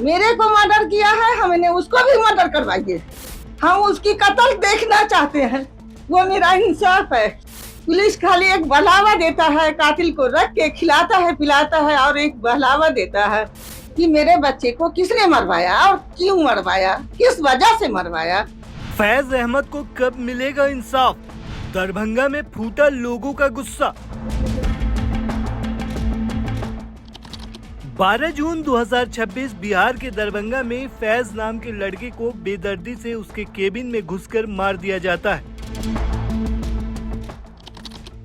मेरे को मर्डर किया है, हमने उसको भी मर्डर करवाइए। हम उसकी कत्ल देखना चाहते हैं, वो मेरा इंसाफ है। पुलिस खाली एक बहलावा देता है, कातिल को रख के खिलाता है पिलाता है और एक बहलावा देता है कि मेरे बच्चे को किसने मरवाया और क्यों मरवाया, किस वजह से मरवाया। फैज अहमद को कब मिलेगा इंसाफ? दरभंगा में फूटा लोगों का गुस्सा। 12 जून 2026 बिहार के दरभंगा में फैज नाम के लड़के को बेदर्दी से उसके केबिन में घुसकर मार दिया जाता है।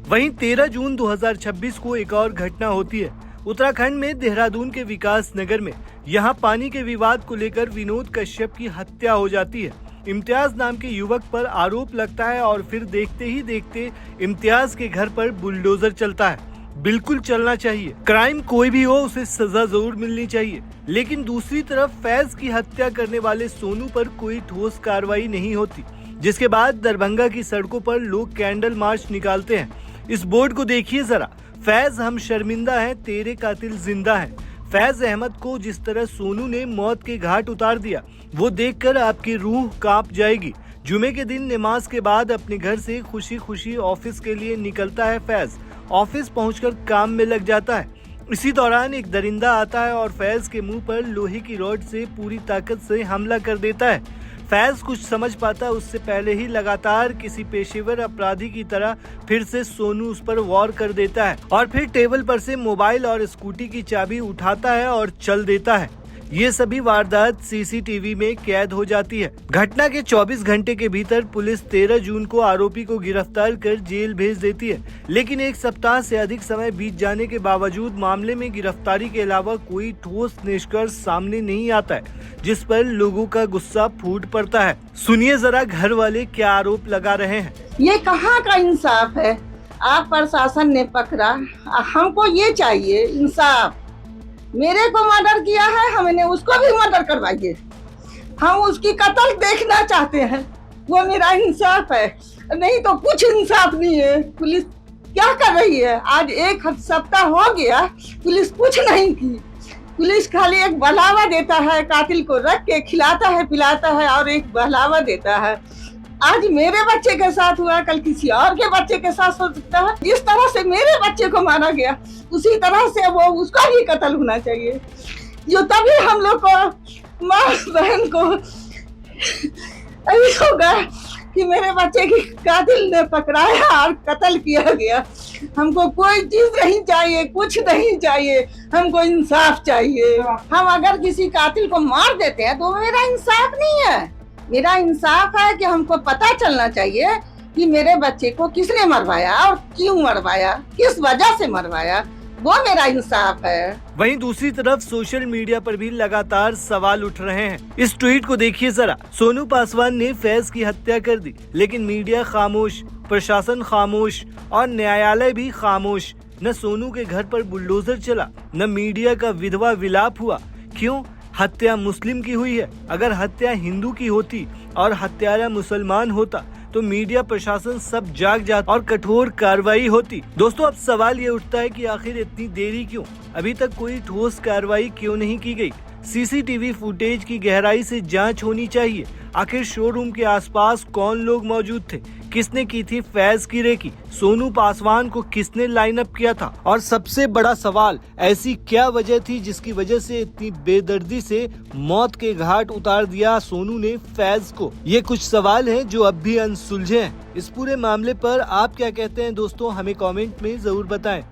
वहीं 13 जून 2026 को एक और घटना होती है उत्तराखंड में देहरादून के विकास नगर में। यहां पानी के विवाद को लेकर विनोद कश्यप की हत्या हो जाती है। इम्तियाज नाम के युवक पर आरोप लगता है और फिर देखते ही देखते इम्तियाज के घर पर बुलडोजर चलता है। बिल्कुल चलना चाहिए, क्राइम कोई भी हो उसे सजा जरूर मिलनी चाहिए। लेकिन दूसरी तरफ फैज की हत्या करने वाले सोनू पर कोई ठोस कार्रवाई नहीं होती, जिसके बाद दरभंगा की सड़कों पर लोग कैंडल मार्च निकालते हैं। इस बोर्ड को देखिए जरा, फैज हम शर्मिंदा हैं, तेरे कातिल जिंदा हैं। फैज अहमद को जिस तरह सोनू ने मौत के घाट उतार दिया, वो देखकर आपकी रूह कांप जाएगी। जुमे के दिन नमाज के बाद अपने घर से खुशी खुशी ऑफिस के लिए निकलता है फैज। ऑफिस पहुंचकर काम में लग जाता है। इसी दौरान एक दरिंदा आता है और फैज के मुंह पर लोहे की रॉड से पूरी ताकत से हमला कर देता है। फैज कुछ समझ पाता उससे पहले ही लगातार किसी पेशेवर अपराधी की तरह फिर से सोनू उस पर वार कर देता है और फिर टेबल पर से मोबाइल और स्कूटी की चाबी उठाता है और चल देता है। ये सभी वारदात सीसीटीवी में कैद हो जाती है। घटना के 24 घंटे के भीतर पुलिस 13 जून को आरोपी को गिरफ्तार कर जेल भेज देती है। लेकिन एक सप्ताह से अधिक समय बीत जाने के बावजूद मामले में गिरफ्तारी के अलावा कोई ठोस निष्कर्ष सामने नहीं आता है, जिस पर लोगों का गुस्सा फूट पड़ता है। सुनिए जरा घर वाले क्या आरोप लगा रहे हैं। ये कहाँ का इंसाफ है? आप प्रशासन ने पकड़ा, हमको ये चाहिए इंसाफ। मेरे को मर्डर किया है, हमने उसको भी मर्डर करवाइए। हम उसकी कत्ल देखना चाहते हैं, वो मेरा इंसाफ है। नहीं तो कुछ इंसाफ नहीं है। पुलिस क्या कर रही है? आज एक सप्ताह हो गया, पुलिस कुछ नहीं की। पुलिस खाली एक बहलावा देता है, कातिल को रख के खिलाता है पिलाता है और एक बहलावा देता है। आज मेरे बच्चे के साथ हुआ, कल किसी और के बच्चे के साथ हो सकता है। जिस तरह से मेरे बच्चे को मारा गया, उसी तरह से वो उसका भी कत्ल होना चाहिए। जो तभी हम लोग को, माँ बहन को ऐसा होगा कि मेरे बच्चे की कातिल ने पकड़ाया और कत्ल किया गया। हमको कोई चीज नहीं चाहिए, कुछ नहीं चाहिए, हमको इंसाफ चाहिए। हम अगर किसी कातिल को मार देते हैं तो मेरा इंसाफ नहीं है। मेरा इंसाफ है कि हमको पता चलना चाहिए कि मेरे बच्चे को किसने मरवाया और क्यों मरवाया, किस वजह से मरवाया, वो मेरा इंसाफ है। वहीं दूसरी तरफ सोशल मीडिया पर भी लगातार सवाल उठ रहे हैं। इस ट्वीट को देखिए जरा, सोनू पासवान ने फैज की हत्या कर दी, लेकिन मीडिया खामोश, प्रशासन खामोश और न्यायालय भी खामोश। न सोनू के घर पर बुलडोजर चला, न मीडिया का विधवा विलाप हुआ। क्यों? हत्या मुस्लिम की हुई है। अगर हत्या हिंदू की होती और हत्यारा मुसलमान होता तो मीडिया प्रशासन सब जाग जाता और कठोर कार्रवाई होती। दोस्तों, अब सवाल ये उठता है कि आखिर इतनी देरी क्यों? अभी तक कोई ठोस कार्रवाई क्यों नहीं की गई? सीसीटीवी फुटेज की गहराई से जांच होनी चाहिए। आखिर शोरूम के आसपास कौन लोग मौजूद थे? किसने की थी फैज की रेकी? सोनू पासवान को किसने लाइन अप किया था? और सबसे बड़ा सवाल, ऐसी क्या वजह थी जिसकी वजह से इतनी बेदर्दी से मौत के घाट उतार दिया सोनू ने फैज को? ये कुछ सवाल हैं जो अब भी अनसुलझे हैं। इस पूरे मामले पर आप क्या कहते हैं दोस्तों? हमें कमेंट में जरूर बताएं।